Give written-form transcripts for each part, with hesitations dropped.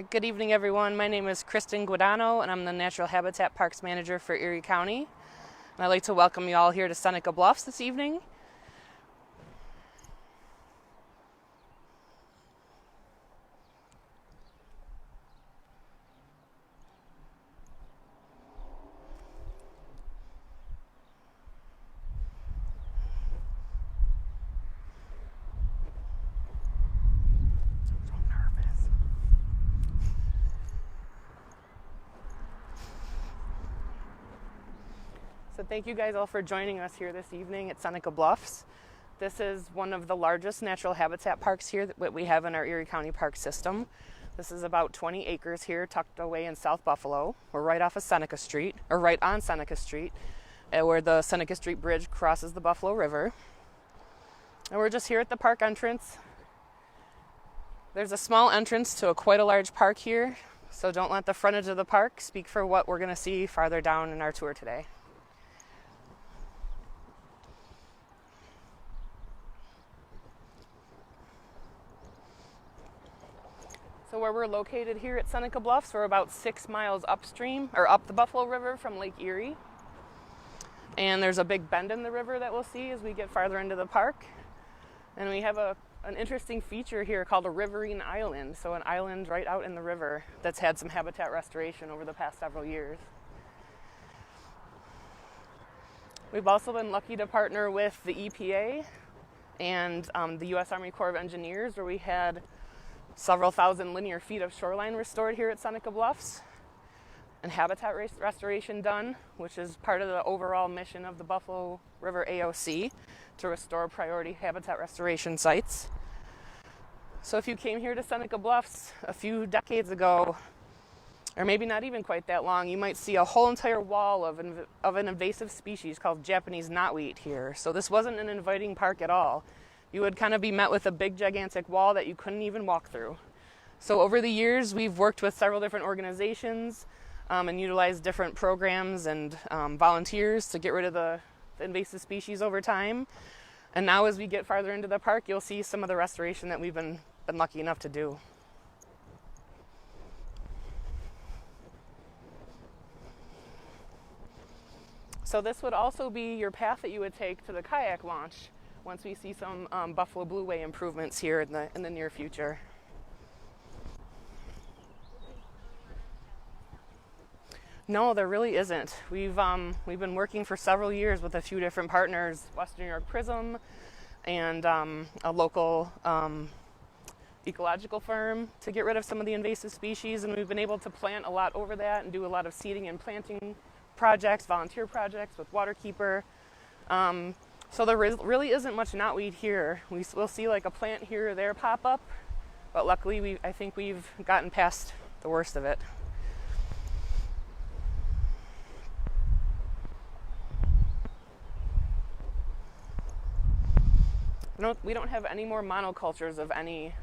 Good evening, everyone. My name is Kristen Guadagno, and I'm the Natural Habitat Parks Manager for Erie County. And I'd like to welcome you all here to Seneca Bluffs this evening. So thank you guys all for joining us here this evening at Seneca Bluffs. This is one of the largest natural habitat parks here that we have in our Erie County Park system. This is about 20 acres here tucked away in South Buffalo. We're right off of Seneca Street, or right on Seneca Street, where the Seneca Street Bridge crosses the Buffalo River. And we're just here at the park entrance. There's a small entrance to quite a large park here, so don't let the frontage of the park speak for what we're going to see farther down in our tour today. So where we're located here at Seneca Bluffs, we're about 6 miles upstream, or up the Buffalo River from Lake Erie. And there's a big bend in the river that we'll see as we get farther into the park. And we have an interesting feature here called a Riverine Island. So an island right out in the river that's had some habitat restoration over the past several years. We've also been lucky to partner with the EPA and the U.S. Army Corps of Engineers, where we had several thousand linear feet of shoreline restored here at Seneca Bluffs and habitat restoration done, which is part of the overall mission of the Buffalo River AOC to restore priority habitat restoration sites. So if you came here to Seneca Bluffs a few decades ago, or maybe not even quite that long, you might see a whole entire wall of an invasive species called Japanese knotweed here. So this wasn't an inviting park at all. You would kind of be met with a big, gigantic wall that you couldn't even walk through. So over the years, we've worked with several different organizations and utilized different programs and volunteers to get rid of the invasive species over time. And now as we get farther into the park, you'll see some of the restoration that we've been lucky enough to do. So this would also be your path that you would take to the Kayak Launch once we see some Buffalo Blueway improvements here in the near future. No, there really isn't. We've been working for several years with a few different partners, Western New York Prism and a local ecological firm, to get rid of some of the invasive species, and we've been able to plant a lot over that and do a lot of seeding and planting projects, volunteer projects with Waterkeeper. So there really isn't much knotweed here. We'll see like a plant here or there pop up, but luckily I think we've gotten past the worst of it. We don't have any more monocultures of any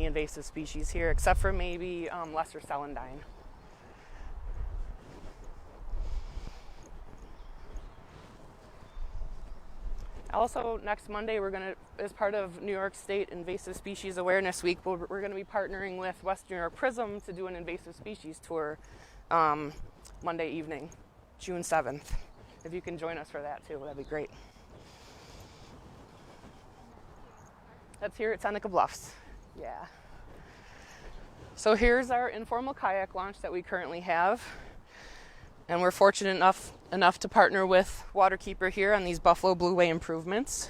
invasive species here, except for maybe lesser celandine. Also, next Monday, as part of New York State Invasive Species Awareness Week, we're going to be partnering with Western New York Prism to do an invasive species tour Monday evening, June 7th. If you can join us for that too, that'd be great. That's here at Seneca Bluffs. Yeah. So here's our informal kayak launch that we currently have. And we're fortunate enough to partner with Waterkeeper here on these Buffalo Blueway improvements.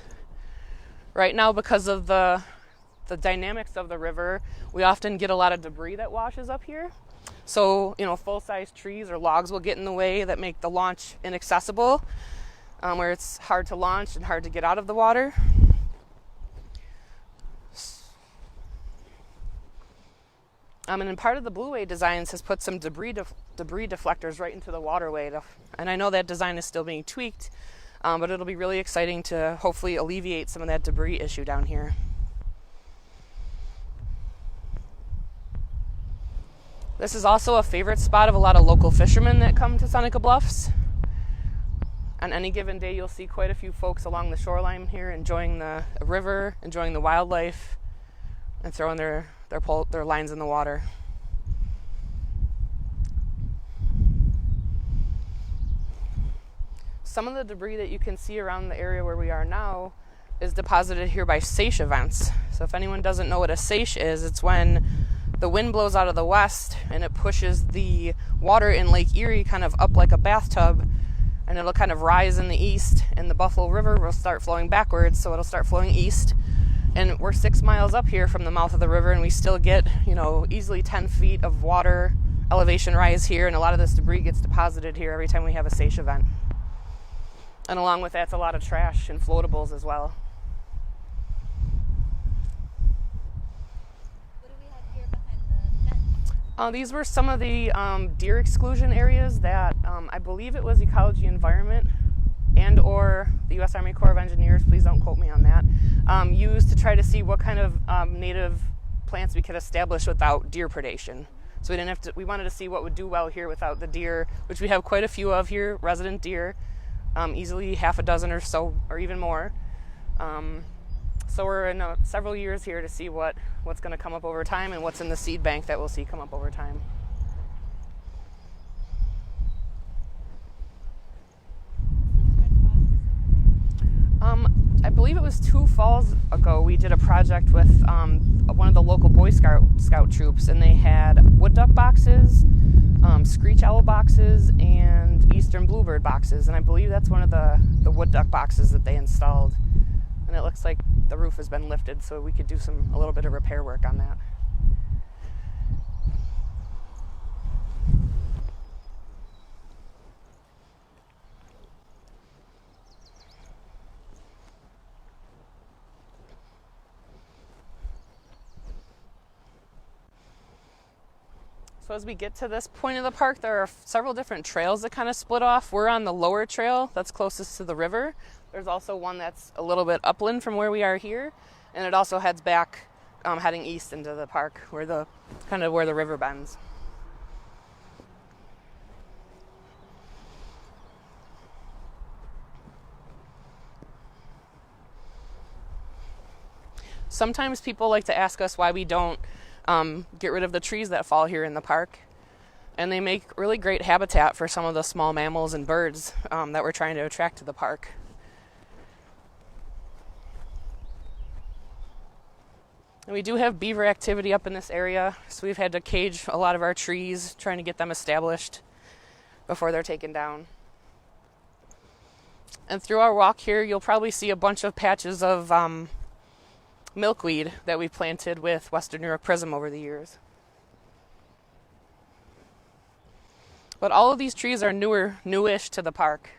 Right now, because of the dynamics of the river, we often get a lot of debris that washes up here. So, full-size trees or logs will get in the way that make the launch inaccessible, where it's hard to launch and hard to get out of the water. And then part of the Blueway designs has put some debris deflectors right into the waterway. And I know that design is still being tweaked, but it'll be really exciting to hopefully alleviate some of that debris issue down here. This is also a favorite spot of a lot of local fishermen that come to Seneca Bluffs. On any given day, you'll see quite a few folks along the shoreline here enjoying the river, enjoying the wildlife, and throwing their lines in the water. some of the debris that you can see around the area where we are now is deposited here by seiche events. So if anyone doesn't know what a seiche is, it's when the wind blows out of the west and it pushes the water in Lake Erie kind of up like a bathtub, and it'll kind of rise in the east, and the Buffalo River will start flowing backwards, so it'll start flowing east. And we're 6 miles up here from the mouth of the river, and we still get, easily 10 feet of water elevation rise here, and a lot of this debris gets deposited here every time we have a seiche event. And along with that, it's a lot of trash and floatables as well. What do we have here behind the fence? These were some of the deer exclusion areas that I believe it was Ecology Environment and or the U.S. Army Corps of Engineers, please don't quote me on that, used to try to see what kind of native plants we could establish without deer predation. So we wanted to see what would do well here without the deer, which we have quite a few of here, resident deer, easily half a dozen or so, or even more. So we're in several years here to see what's going to come up over time and what's in the seed bank that we'll see come up over time. I believe it was 2 falls ago we did a project with one of the local Boy Scout troops, and they had wood duck boxes, screech owl boxes, and eastern bluebird boxes, and I believe that's one of the wood duck boxes that they installed. And it looks like the roof has been lifted, so we could do a little bit of repair work on that. So as we get to this point of the park, there are several different trails that kind of split off. We're on the lower trail that's closest to the river. There's also one that's a little bit upland from where we are here, and it also heads back, heading east into the park, where the river bends. Sometimes people like to ask us why we don't get rid of the trees that fall here in the park, and they make really great habitat for some of the small mammals and birds that we're trying to attract to the park. And we do have beaver activity up in this area, so we've had to cage a lot of our trees, trying to get them established before they're taken down. And through our walk here, you'll probably see a bunch of patches of milkweed that we planted with Western Europe Prism over the years. But all of these trees are newish to the park.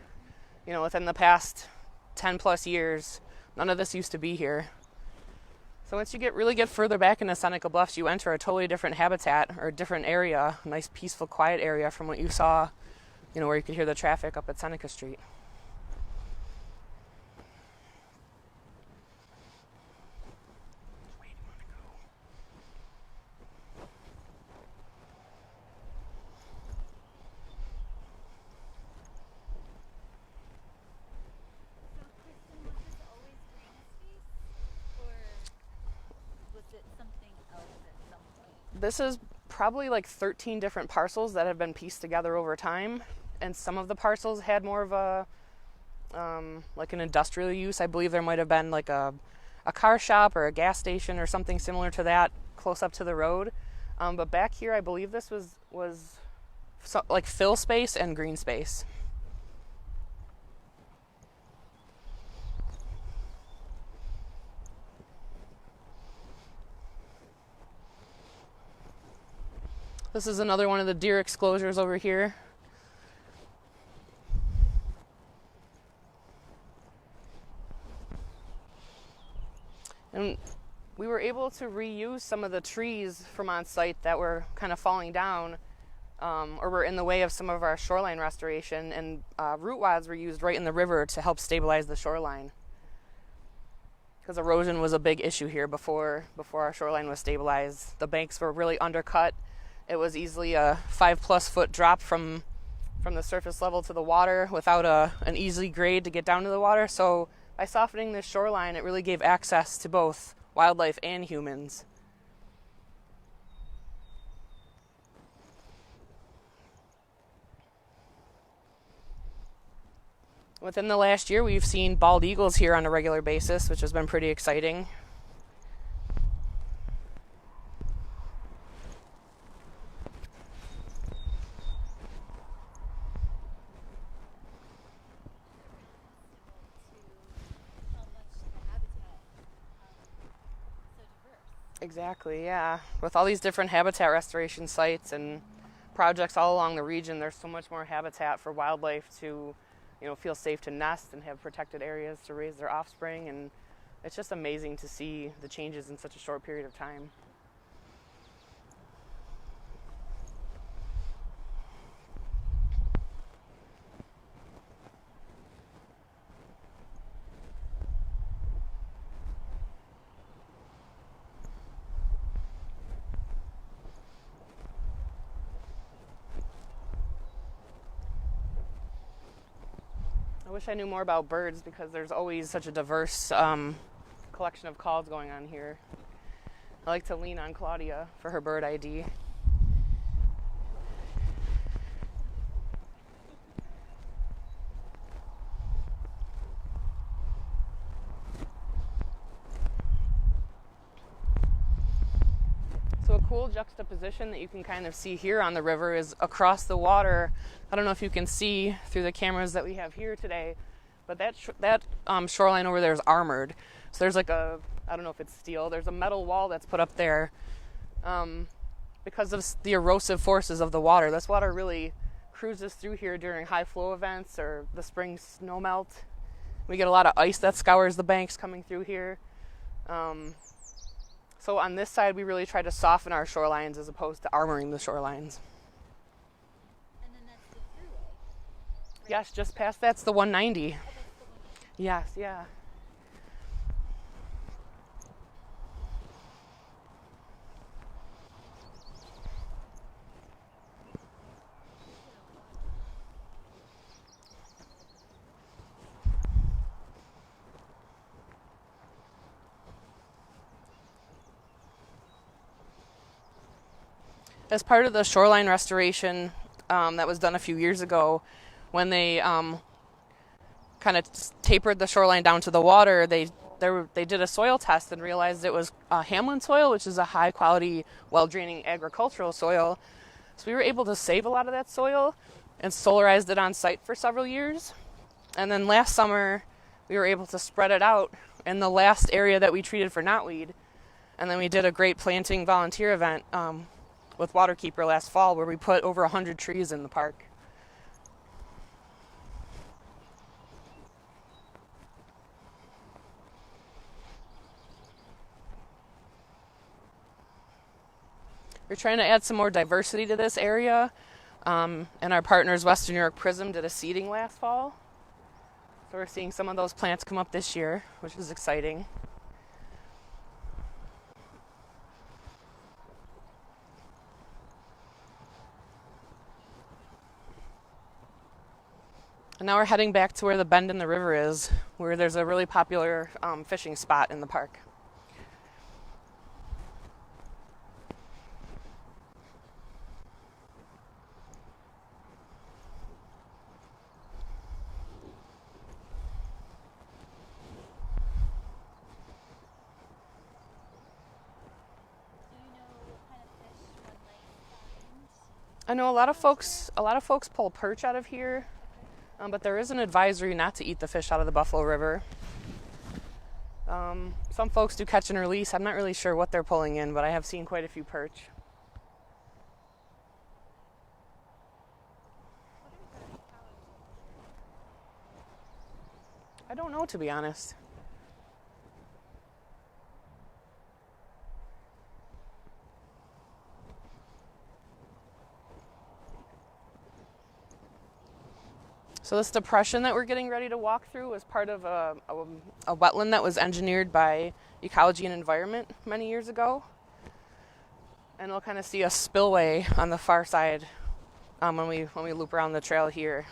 Within the past 10 plus years, none of this used to be here. So once you really get further back into Seneca Bluffs, you enter a totally different habitat or a different area, a nice peaceful, quiet area from what you saw, where you could hear the traffic up at Seneca Street. This is probably like 13 different parcels that have been pieced together over time, and some of the parcels had more of a like an industrial use. I believe there might have been like a car shop or a gas station or something similar to that close up to the road, but back here I believe this was like fill space and green space. This is another one of the deer exclosures over here. And we were able to reuse some of the trees from on site that were kind of falling down or were in the way of some of our shoreline restoration, and root wads were used right in the river to help stabilize the shoreline, because erosion was a big issue here before our shoreline was stabilized. The banks were really undercut. It was easily a 5+ foot drop from the surface level to the water without an easy grade to get down to the water. So by softening this shoreline, it really gave access to both wildlife and humans. Within the last year, we've seen bald eagles here on a regular basis, which has been pretty exciting. Exactly, yeah. With all these different habitat restoration sites and projects all along the region, there's so much more habitat for wildlife to, feel safe to nest and have protected areas to raise their offspring. And it's just amazing to see the changes in such a short period of time. I wish I knew more about birds because there's always such a diverse collection of calls going on here. I like to lean on Claudia for her bird ID. So a cool juxtaposition that you can kind of see here on the river is across the water. I don't know if you can see through the cameras that we have here today, but that shoreline over there is armored. So there's like I don't know if it's steel, there's a metal wall that's put up there because of the erosive forces of the water. This water really cruises through here during high flow events or the spring snow melt. We get a lot of ice that scours the banks coming through here. So on this side, we really try to soften our shorelines as opposed to armoring the shorelines. And then that's the thruway. Right? Yes, just past that's the 190. Oh, that's the 190. Yes, yeah. As part of the shoreline restoration that was done a few years ago, when they kind of tapered the shoreline down to the water, they did a soil test and realized it was Hamlin soil, which is a high quality, well draining agricultural soil. So we were able to save a lot of that soil and solarized it on site for several years. And then last summer, we were able to spread it out in the last area that we treated for knotweed. And then we did a great planting volunteer event with Waterkeeper last fall where we put over 100 trees in the park. We're trying to add some more diversity to this area, and our partners Western New York Prism did a seeding last fall. So we're seeing some of those plants come up this year, which is exciting. And now we're heading back to where the bend in the river is, where there's a really popular fishing spot in the park. I know a lot of folks pull perch out of here, but there is an advisory not to eat the fish out of the Buffalo River. Some folks do catch and release. I'm not really sure what they're pulling in, but I have seen quite a few perch. I don't know, to be honest. So this depression that we're getting ready to walk through was part of a wetland that was engineered by Ecology and Environment many years ago. And we'll kind of see a spillway on the far side when we loop around the trail here.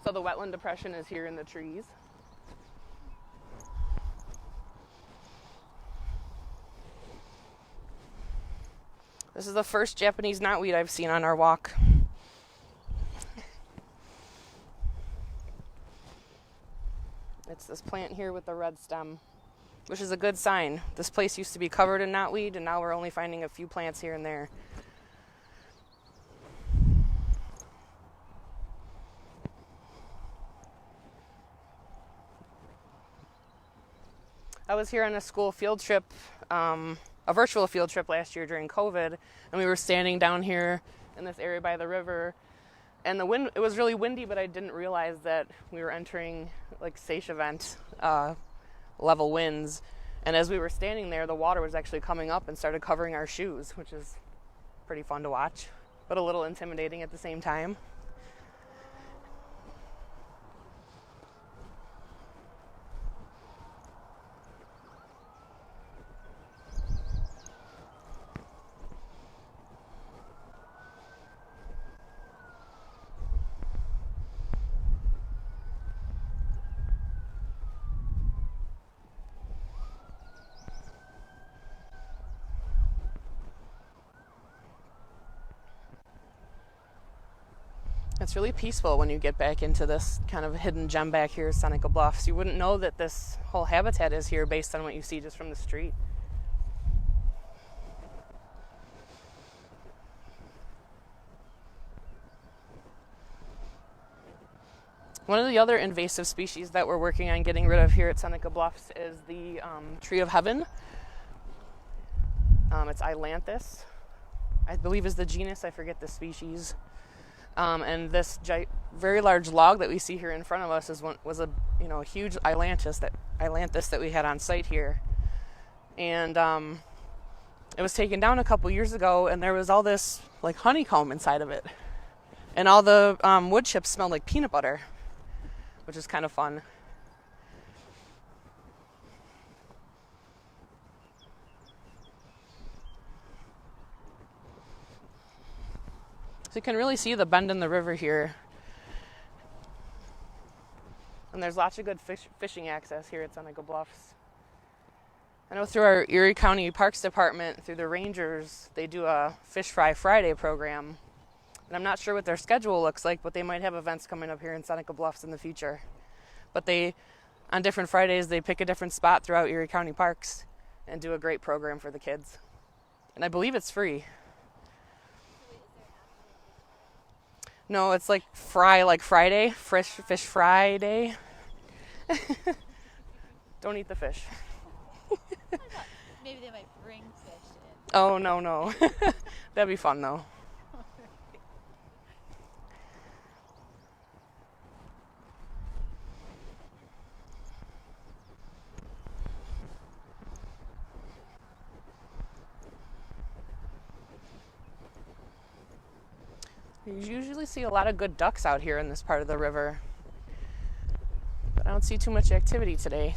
So the Wetland Depression is here in the trees. This is the first Japanese knotweed I've seen on our walk. It's this plant here with the red stem, which is a good sign. This place used to be covered in knotweed, and now we're only finding a few plants here and there. I was here on a school field trip, a virtual field trip last year during COVID, and we were standing down here in this area by the river, and the wind, it was really windy, but I didn't realize that we were entering like SAICH event level winds, and as we were standing there, the water was actually coming up and started covering our shoes, which is pretty fun to watch, but a little intimidating at the same time. It's really peaceful when you get back into this kind of hidden gem back here at Seneca Bluffs. You wouldn't know that this whole habitat is here based on what you see just from the street. One of the other invasive species that we're working on getting rid of here at Seneca Bluffs is the tree of heaven. It's Ailanthus, I believe is the genus, I forget the species. And this very large log that we see here in front of us was a huge Ailanthus that we had on site here, and it was taken down a couple years ago, and there was all this like honeycomb inside of it, and all the wood chips smelled like peanut butter, which is kind of fun. So you can really see the bend in the river here. And there's lots of good fishing access here at Seneca Bluffs. I know through our Erie County Parks Department, through the Rangers, they do a Fish Fry Friday program. And I'm not sure what their schedule looks like, but they might have events coming up here in Seneca Bluffs in the future. But on different Fridays, they pick a different spot throughout Erie County Parks and do a great program for the kids. And I believe it's free. No, it's like Friday, Fish Friday. Don't eat the fish. Maybe they might bring fish in. Oh, no. That'd be fun, though. You usually see a lot of good ducks out here in this part of the river, but I don't see too much activity today.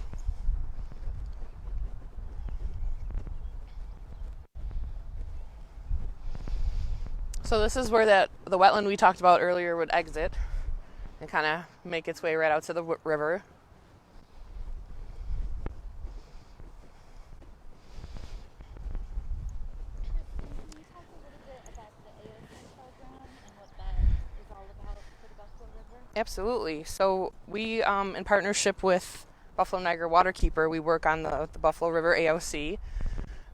So this is where the wetland we talked about earlier would exit and kind of make its way right out to the river. Absolutely. So we, in partnership with Buffalo Niagara Waterkeeper, we work on the Buffalo River AOC,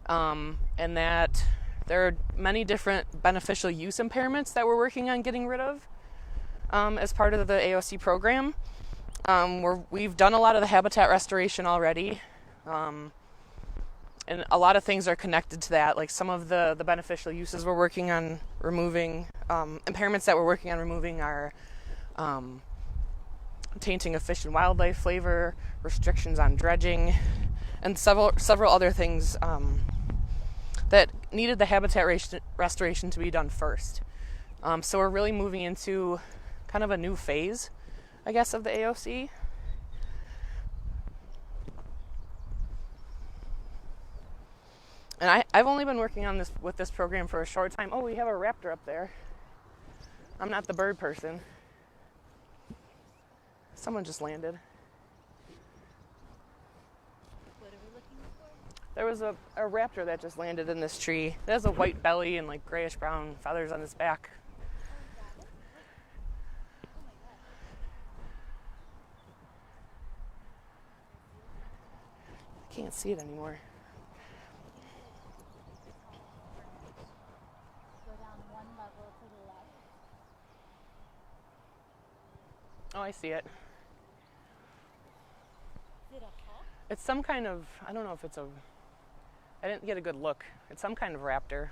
and that there are many different beneficial use impairments that we're working on getting rid of as part of the AOC program. We've done a lot of the habitat restoration already, and a lot of things are connected to that, like some of the beneficial uses we're working on removing, impairments that we're working on removing are tainting of fish and wildlife flavor, restrictions on dredging, and several other things that needed the habitat restoration to be done first. So we're really moving into kind of a new phase, I guess, of the AOC. And I've only been working on this program for a short time. Oh, we have a raptor up there. I'm not the bird person. Someone just landed. What are we looking for? There was a raptor that just landed in this tree. It has a white belly and like grayish brown feathers on its back. Can't see it anymore. Go down one level to the left. Oh, I see it. Is it a hawk? It's some kind of, I don't know if it's a, I didn't get a good look. It's some kind of raptor.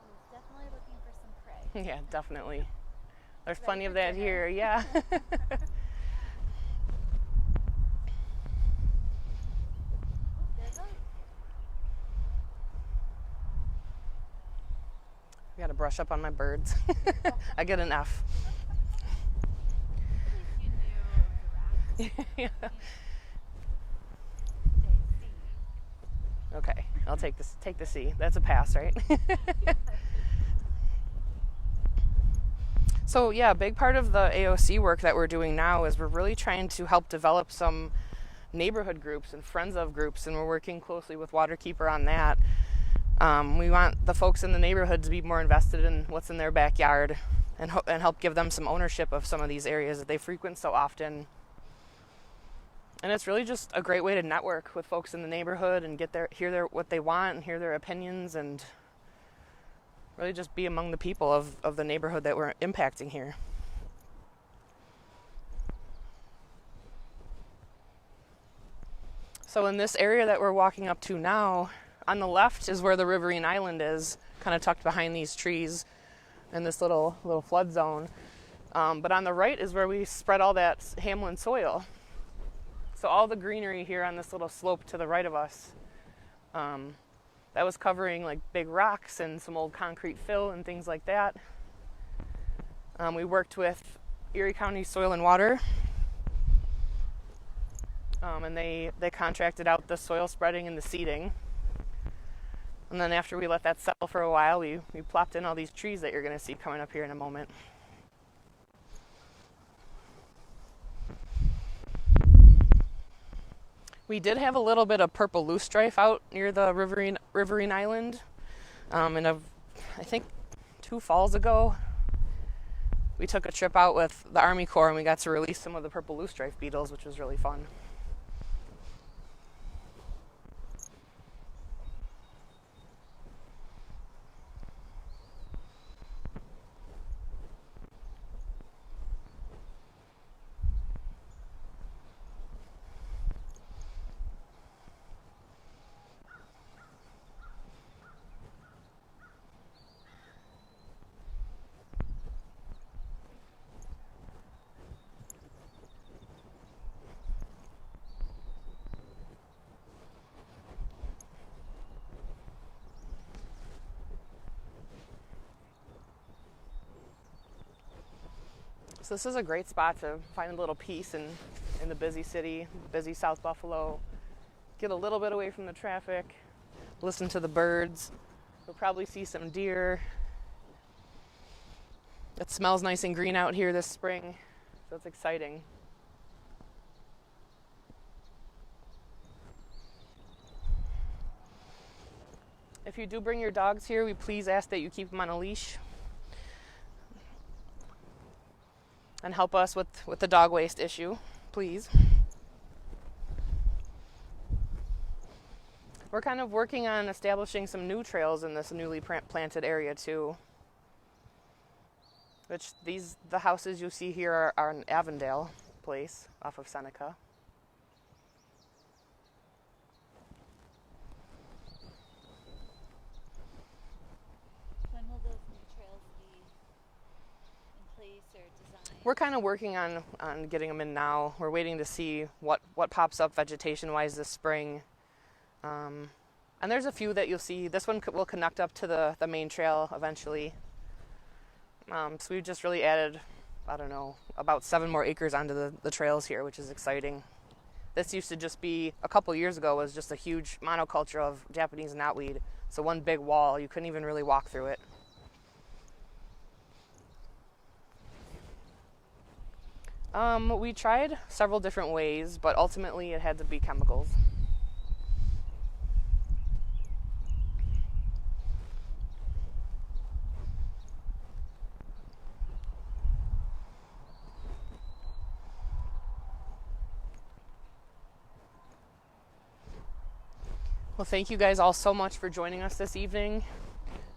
He's definitely looking for some prey. Yeah, definitely. There's Ready plenty of for that dinner. here, yeah. There it goes. I gotta brush up on my birds. I get an F. At least you knew it was a rat. Yeah. Say C. Okay, I'll take this. Take the C. That's a pass, right? So yeah, a big part of the AOC work that we're doing now is we're really trying to help develop some neighborhood groups and friends of groups, and we're working closely with Waterkeeper on that. We want the folks in the neighborhood to be more invested in what's in their backyard and help give them some ownership of some of these areas that they frequent so often. And it's really just a great way to network with folks in the neighborhood and hear what they want and hear their opinions, and really just be among the people of the neighborhood that we're impacting here. So in this area that we're walking up to now, on the left is where the Riverine Island is, kind of tucked behind these trees in this little flood zone. But on the right is where we spread all that Hamlin soil. So all the greenery here on this little slope to the right of us, that was covering like big rocks and some old concrete fill and things like that. We worked with Erie County Soil and Water, and they contracted out the soil spreading and the seeding. And then after we let that settle for a while, we plopped in all these trees that you're going to see coming up here in a moment. We did have a little bit of purple loosestrife out near the Riverine Island. I think 2 falls ago, we took a trip out with the Army Corps and we got to release some of the purple loosestrife beetles, which was really fun. So this is a great spot to find a little peace in the busy city, busy South Buffalo. Get a little bit away from the traffic, listen to the birds. You'll probably see some deer. It smells nice and green out here this spring, so it's exciting. If you do bring your dogs here, we please ask that you keep them on a leash. And help us with the dog waste issue, please. We're kind of working on establishing some new trails in this newly planted area too. Which the houses you see here are in Avondale Place off of Seneca. When will those new trails be in place or designed? We're kind of working on getting them in now. We're waiting to see what pops up vegetation-wise this spring. And there's a few that you'll see. This one will connect up to the main trail eventually. So we've just really added, I don't know, about 7 more acres onto the trails here, which is exciting. This used to just be, a couple years ago, was just a huge monoculture of Japanese knotweed. So one big wall, you couldn't even really walk through it. We tried several different ways, but ultimately it had to be chemicals. Well, thank you guys all so much for joining us this evening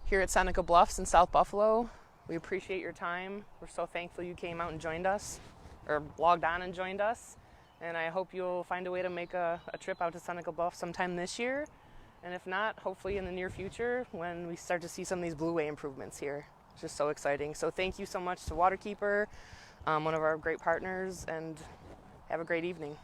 here at Seneca Bluffs in South Buffalo. We appreciate your time. We're so thankful you came out and joined us, or logged on and joined us. And I hope you'll find a way to make a trip out to Seneca Bluffs sometime this year. And if not, hopefully in the near future when we start to see some of these Blueway improvements here. It's just so exciting. So thank you so much to Waterkeeper, one of our great partners, and have a great evening.